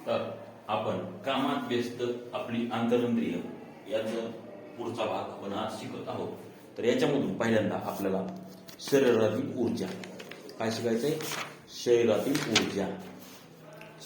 तर आपण कामात व्यस्त आपली आंतरेंद्रिय याचा पुढचा भाग आपण आज शिकत आहोत. तर याच्यामधून पहिल्यांदा आपल्याला शरीरातील ऊर्जा काय शिकायचंय. शरीरातील ऊर्जा.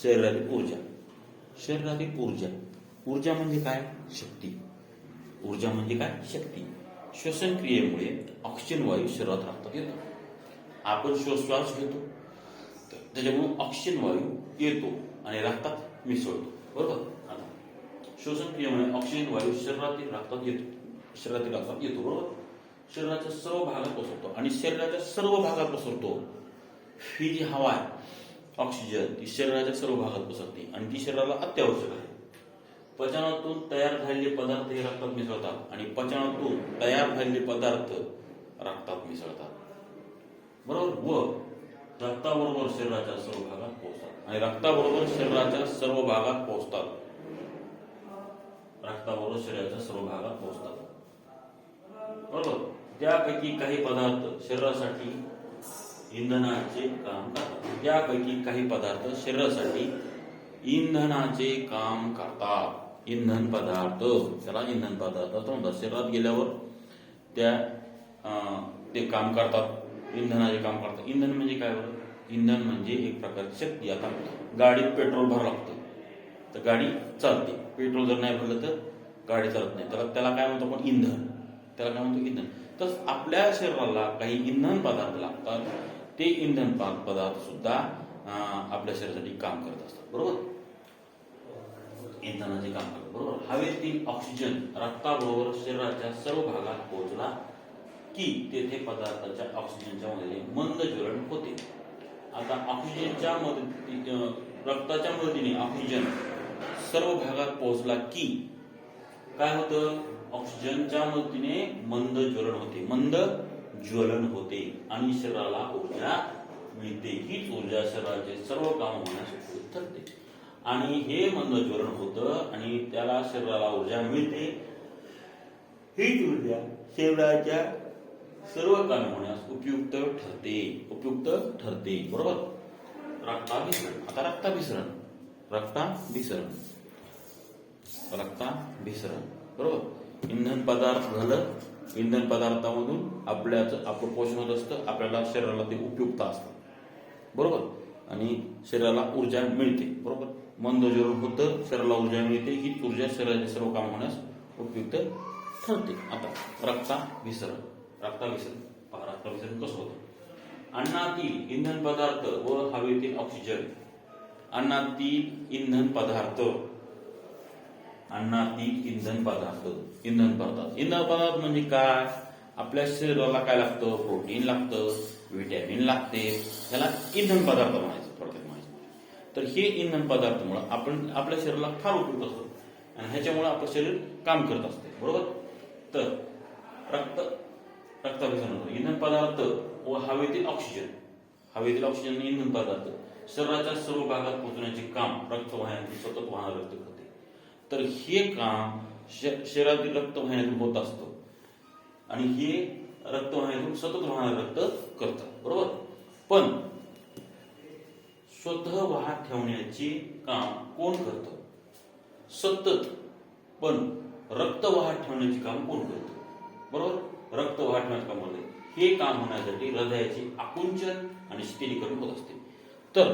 शरीरातील ऊर्जा. शरीरातील ऊर्जा. ऊर्जा म्हणजे काय. शक्ती. ऊर्जा म्हणजे काय. शक्ती. श्वसन क्रियेमुळे ऑक्सिजन वायू शरीरात रक्तात येतो. आपण श्वास घेतो त्याच्यामुळे ऑक्सिजन वायू येतो आणि रक्तात मिसळतो. बरोबर. आता श्वसन क्रियेमुळे ऑक्सिजन वायू शरीरातील रक्तात येतो. शरीरातील रक्तात येतो. बरोबर. शरीराच्या सर्व भागात पसरतो आणि शरीराच्या सर्व भागात पसरतो. ही जी हवा आहे ऑक्सिजन ती शरीराच्या सर्व भागात पसरते आणि ती शरीराला अत्यावश्यक आहे. पचनातून तयार झालेले पदार्थ हे रक्तात मिसळतात आणि पचनातून तयार झालेले पदार्थ रक्तात मिसळतात. बरोबर. व रक्ताबरोबर शरीराच्या सर्व भागात पोहोचतात आणि रक्ताबरोबर शरीराच्या सर्व भागात पोहोचतात. रक्ताबरोबर शरीराच्या सर्व भागात पोहोचतात. बरोबर. त्यापैकी काही पदार्थ शरीरासाठी इंधनाचे काम करतात. त्यापैकी काही पदार्थ शरीरासाठी इंधनाचे काम करतात. इंधन पदार्थ त्याला इंधन पदार्थ असं म्हणतात. शरीरात गेल्यावर ते काम करतात. इंधनाचे काम करतात. इंधन म्हणजे काय. इंधन म्हणजे एक प्रकारची शक्ती. आता गाडीत पेट्रोल भरावं लागतं तर गाडी चालते. पेट्रोल जर नाही भरलं तर गाडी चालत नाही. त्याला काय म्हणतो आपण. इंधन. त्याला काय म्हणतो. इंधन. तर आपल्या शरीराला काही इंधन पदार्थ लागतात. ते इंधन पदार्थ सुद्धा आपल्या शरीरासाठी काम करत असतात. बरोबर. इंधनाचे काम करतात. बरोबर. हवेतील ऑक्सिजन रक्ताबरोबर शरीराच्या सर्व भागात पोहोचला की तेथे पदार्थाच्या ऑक्सिजनच्या मध्ये मंद ज्वलन होते. आता ऑक्सिजनच्या रक्ताच्या मदतीने ऑक्सिजन सर्व भागात पोहोचला की काय होतं. ऑक्सिजनच्या मदतीने मंद ज्वलन होते. मंद ज्वलन होते आणि शरीराला ऊर्जा मिळते. हीच ऊर्जा शरीराचे सर्व काम होण्यास उपयुक्त ठरते. आणि हे मंद ज्वलन होतं आणि त्याला शरीराला ऊर्जा मिळते. हीच ऊर्जा शरीराच्या सर्व काम होण्यास उपयुक्त ठरते. उपयुक्त ठरते. बरोबर. रक्ताभिसरण. आता रक्ताभिसरण. रक्ताभिसरण. रक्ताभिसरण. बरोबर. इंधन पदार्थ झालं. इंधन पदार्थामधून आपलं पोषण होत असतं. आपल्याला शरीराला ते उपयुक्त असतं. बरोबर. आणि शरीराला ऊर्जा मिळते. बरोबर. मंद ज्वलन होतं. शरीराला ऊर्जा मिळते. ही ऊर्जा शरीराचे सर्व काम होण्यास उपयुक्त ठरते. आता रक्ताभिसरण. रक्ताभिसरण पहा. रक्ताभिसरण कसं होतं. अन्नातील इंधन पदार्थ व हवेतील ऑक्सिजन. अन्नातील इंधन पदार्थ. अन्नातील इंधन पदार्थ. इंधन पदार्थ. इंधन पदार्थ म्हणजे काय. आपल्या शरीराला काय लागतं. प्रोटीन लागतं. व्हिटॅमिन लागते. त्याला इंधन पदार्थ म्हणायचं. थोडक्यात म्हणायचं तर हे इंधन पदार्थामुळे आपण आपल्या शरीराला फार उपयुक्त असतो आणि ह्याच्यामुळे आपलं शरीर काम करत असते. बरोबर. तर रक्ताभिसरण होतं. इंधन पदार्थ व हवेतील ऑक्सिजन. हवेतील ऑक्सिजन इंधन पदार्थ शरीराच्या सर्व भागात पोहोचण्याचे काम रक्तवाहिन्यातून सतत वाहणारे रक्त करते. तर हे काम शरीरातील रक्तवाहिन्यातून होत असतं आणि हे रक्तवाहिन्यातून सतत वाहणारे रक्त करतात. बरोबर. पण स्वतः वाहत ठेवण्याचे काम कोण करतं. सतत. पण रक्त वाहत ठेवण्याचे काम कोण करतं. बरोबर. रक्त वाहत ठेवण्याचे काम होते. हे काम होण्यासाठी हृदयाचे आकुंचन आणि शिथिलीकरण होत असते. तर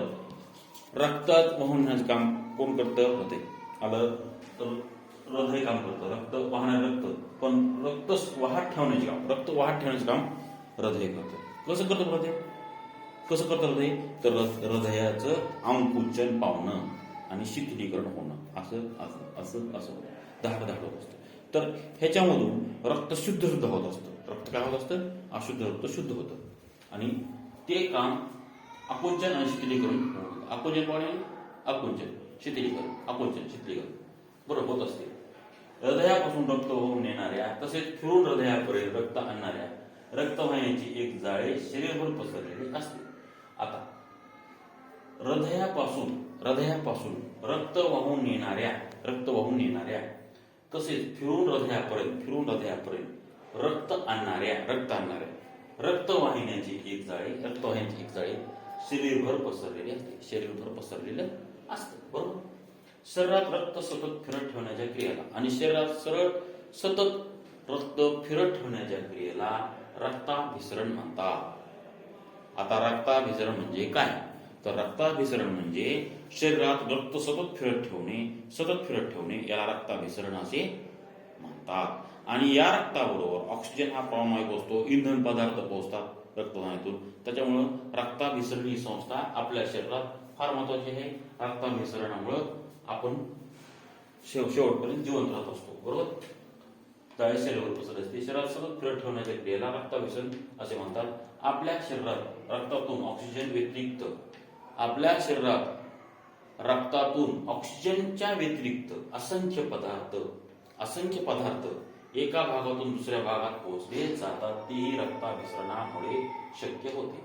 रक्तात वाहून नेण्याचे काम कोण करतं. हृदय. आलं तर हृदय काम करतं. रक्त वाहणारे रक्त. पण रक्त वाहत ठेवण्याचे काम रक्त वाहत ठेवण्याचे काम हृदय करतं. कसं करतं हृदय. कसं करतं हृदय. तर हृदयाचं आकुंचन पावणं आणि शिथिलीकरण होणं असं असं असं असं धाड होत असतं. तर ह्याच्यामधून रक्त शुद्ध होत असतं. रक्त काय होत असतं. अशुद्ध रक्त शुद्ध होतं आणि ते काम आकुंचन आणि शिथिलीकरण. आकुंचन पावणे आकुंचन शिथिलीकरण. आकुंचन शिथिलीकरण बरोबर होत असते. हृदयापासून रक्त वाहून नेणाऱ्या तसेच फिरून हृदयापर्यंत रक्त आणणाऱ्या रक्तवाहिन्याची एक जाळे शरीरभर पसरलेली असते. आता हृदयापासून रक्त वाहून नेणाऱ्या तसेच फिरून हृदयापर्यंत रक्त आणणाऱ्या रक्तवाहिन्याची एक जाळे शरीरभर पसरलेली असते, शरीरभर पसरलेलं असतं, बरोबर. शरीरात रक्त सतत फिरत ठेवण्याच्या क्रियेला आणि शरीरात सतत रक्त फिरत ठेवण्याच्या क्रियेला रक्ताभिसरण म्हणतात. आता रक्ताभिसरण म्हणजे काय? तर रक्ताभिसरण म्हणजे शरीरात रक्त सतत फिरत ठेवणे याला रक्ताभिसरण असे म्हणतात. आणि या रक्ताबरोबर ऑक्सिजन हा प्राणवायू असतो, इंधन पदार्थ पोहोचतात रक्तवाहिनीतून. त्याच्यामुळं रक्ताभिसरण ही संस्था आपल्या शरीरात फार महत्वाची आहे. रक्ताभिसरणामुळं आपण शेवटपर्यंत जिवंत राहत असतो, बरोबर. जाळे शरीरावर पसरत असते. शरीरात सतत फिरत ठेवण्याच्या क्रियेला रक्ताभिसरण असे म्हणतात. आपल्या शरीरात रक्तातून ऑक्सिजन व्यतिरिक्त रक्तातून ऑक्सिजनच्या व्यतिरिक्त असंख्य पदार्थ एका भागातून दुसऱ्या भागात पोहोचले जातात. तेही रक्ताभिसरणामुळे शक्य होते.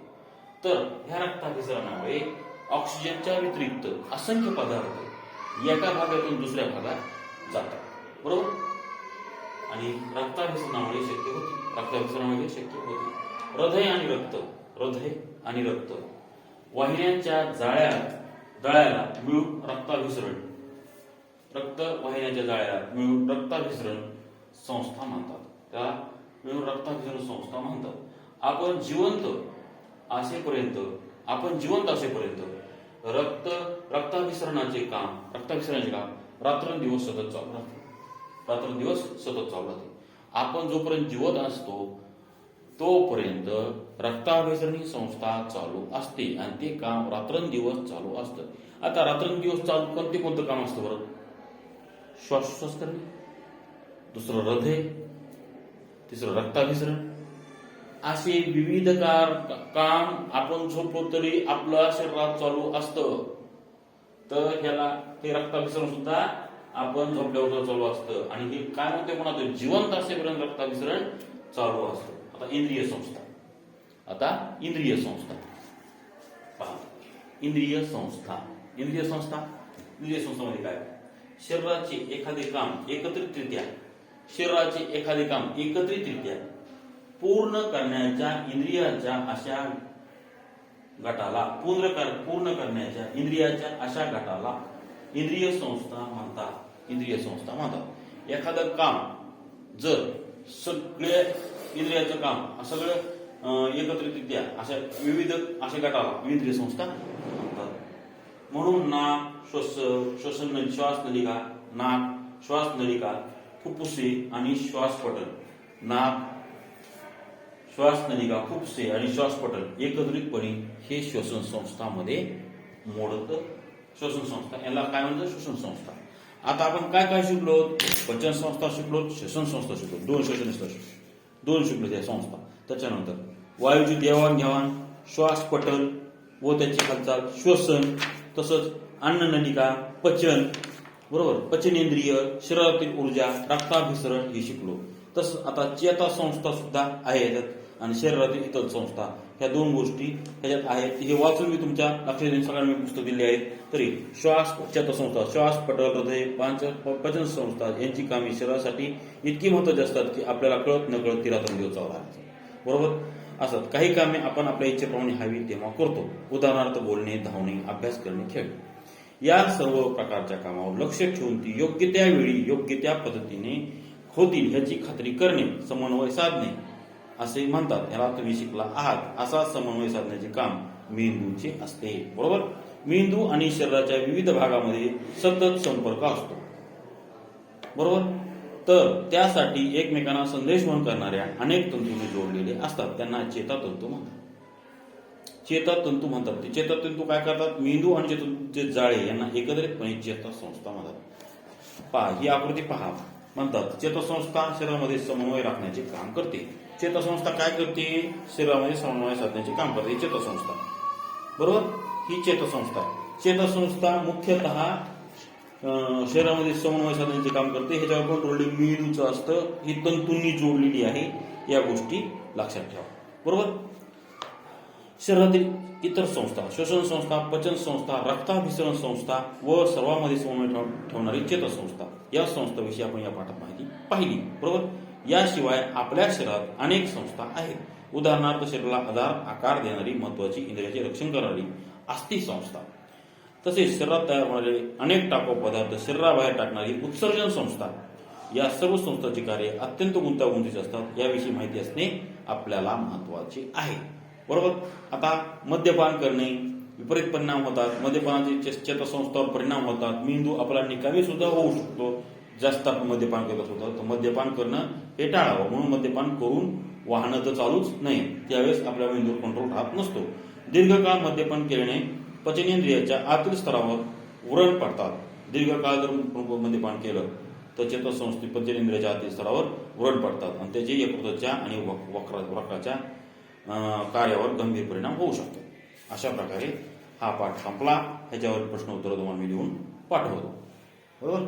तर ह्या रक्ताभिसरणामुळे ऑक्सिजनच्या व्यतिरिक्त असंख्य पदार्थ एका भागातून दुसऱ्या भागात जातात, बरोबर. आणि रक्ताभिसरणामुळे शक्य होते. हृदय आणि रक्त वाहिन्यांच्या जाळ्याला मिळून रक्ताभिसरण संस्था म्हणतात. त्याला मिळून रक्ताभिसरण संस्था म्हणतात. आपण जिवंत असेपर्यंत रक्ताभिसरणाचे काम रात्रंदिवस सतत चालू राहते. आपण जोपर्यंत जिवंत असतो तोपर्यंत रक्ताभिसरण ही संस्था चालू असते आणि ते काम रात्रंदिवस चालू असतं. आता रात्रंदिवस चालू कोणतं काम असतं बरं? श्वासोच्छ्वास करणे, दुसरं हृदय, तिसरं रक्ताभिसरण, असे विविध काम आपण झोपलो तरी आपल्या शरीरात चालू असतं. तर ह्याला हे रक्ताभिसरण सुद्धा आपण झोपल्यावर चालू असतं. आणि हे काय म्हणते म्हणा, जिवंत असेपर्यंत रक्ताभिसरण चालू असतं. आता इंद्रिय संस्था पहा. इंद्रिय संस्थामध्ये काय? शरीराचे एखादे काम एकत्रितरित्या पूर्ण करण्याच्या इंद्रियाच्या अशा गटाला इंद्रिय संस्था म्हणतात. एखादं काम जर सगळे इंद्रियाचं काम सगळं एकत्रितरित्या अशा विविध अशा गटाला इंद्रिय संस्था म्हणतात. म्हणून नाक, श्वास नलिका, फुफ्फुसे आणि श्वासपटल एकत्रितपणे हे श्वसन संस्थामध्ये मोडतं. श्वसन संस्था याला काय म्हणतात? श्वसन संस्था. आता आपण काय शिकलो? पचन संस्था शिकलो, श्वसन संस्था शिकलो. दोन शिकलो त्या संस्था. त्याच्यानंतर वायूची देवाणघेवाण, श्वासपटल व त्याची हालचाल, श्वसन, तसंच अन्ननलिका, पचन, बरोबर, पचनेंद्रिय, शरीरातील ऊर्जा, रक्ताभिसरण हे शिकलो. तसंच आता चेता संस्था सुद्धा आहे आणि शरीरातील इतर संस्था, ह्या दोन गोष्टी ह्याच्यात आहेत. हे वाचून मी तुमच्या लक्षात सगळ्यांना मी पुस्तक दिले आहेत. तरी चेतासंस्था, श्वासपटल, हृदय, पचन संस्था यांची कामे शरीरासाठी इतकी महत्वाची असतात की आपल्याला कळत न कळत ती रात्रंदिवस चालू राहते, बरोबर. असतात काही कामे आपण आपल्या इच्छेप्रमाणे हवी तेव्हा करतो. उदाहरणार्थ बोलणे, धावणे, अभ्यास करणे, खेळणे. या सर्व प्रकारच्या कामावर लक्ष ठेवून ती योग्य त्या वेळी योग्य त्या पद्धतीने होतील ह्याची खात्री करणे, समन्वय साधणे असे म्हणतात. याला तुम्ही शिकला आहात. असा समन्वय साधण्याचे काम मेंदूचे असते, बरोबर. मेंदू आणि शरीराच्या विविध भागामध्ये सतत संपर्क असतो, बरोबर. तर त्यासाठी एकमेकांना संदेशवहन करणाऱ्या अनेक तंतूंनी जोडलेले असतात. त्यांना चेतातंतू म्हणतात. ते चेतातंतू काय करतात? मेंदू आणि चेतातंतूचे जाळे यांना एकत्रितपणे चेतासंस्था म्हणतात. पहा ही आकृती पहा. म्हणतात चेतासंस्था शरीरामध्ये समन्वय राखण्याचे काम करते. चेतासंस्था काय करते? शरीरामध्ये समन्वय साधण्याचे काम करते चेतासंस्था, बरोबर. ही चेतासंस्था मुख्यतः शरीरामध्ये समन्वय साधण्याचे काम करते. ह्याच्यावर कंट्रोल मेंदूचं असतं. ही तंतूंनी जोडलेली आहे. या गोष्टी लक्षात ठेवा, बरोबर. शरीरातील इतर संस्था, श्वसन संस्था, पचन संस्था, रक्ताभिसरण संस्था व सर्वांमध्ये समन्वय ठेवणारी चेतासंस्था या संस्थांविषयी आपण या पाठात माहिती पाहिली, बरोबर. याशिवाय आपल्या शरीरात अनेक संस्था आहेत. उदाहरणार्थ शरीराला आकार देणारी, महत्वाची इंद्रियाचे रक्षण करणारी अस्थि संस्था. तसेच शरीरात तयार होणारे अनेक टाकाऊ पदार्थ शरीराबाहेर टाकणारी उत्सर्जन संस्था. या सर्व संस्थांची कार्य अत्यंत गुंतागुंतीची असतात. याविषयी माहिती असणे आपल्याला महत्वाचे आहे. बरोबर. आता मद्यपान करणे विपरीत परिणाम होतात. मद्यपानाचे चेतासंस्थांवर परिणाम होतात. मेंदू आपला निकामी सुद्धा होऊ शकतो. जास्त आपण मद्यपान करत होतं तर मद्यपान करणं हे टाळावं. म्हणून मद्यपान करून वाहनं तर चालूच नाही. त्यावेळेस आपल्या मेंदूवर कंट्रोल राहत नसतो. दीर्घकाळ मद्यपान केल्याने पचनेंद्रियाच्या आतील स्तरावर व्रण पडतात. दीर्घकाळ जर मद्यपान केलं तर चेतासंस्थी पचनेंद्रियाच्या आतील स्तरावर व्रण पडतात आणि त्याचे यकृताच्या आणि वक्राच्या कार्यावर गंभीर परिणाम होऊ शकतो. अशा प्रकारे हा पाठ संपला. ह्याच्यावर प्रश्न उत्तर तुम्हाला मी लिहून पाठवतो. बरोबर.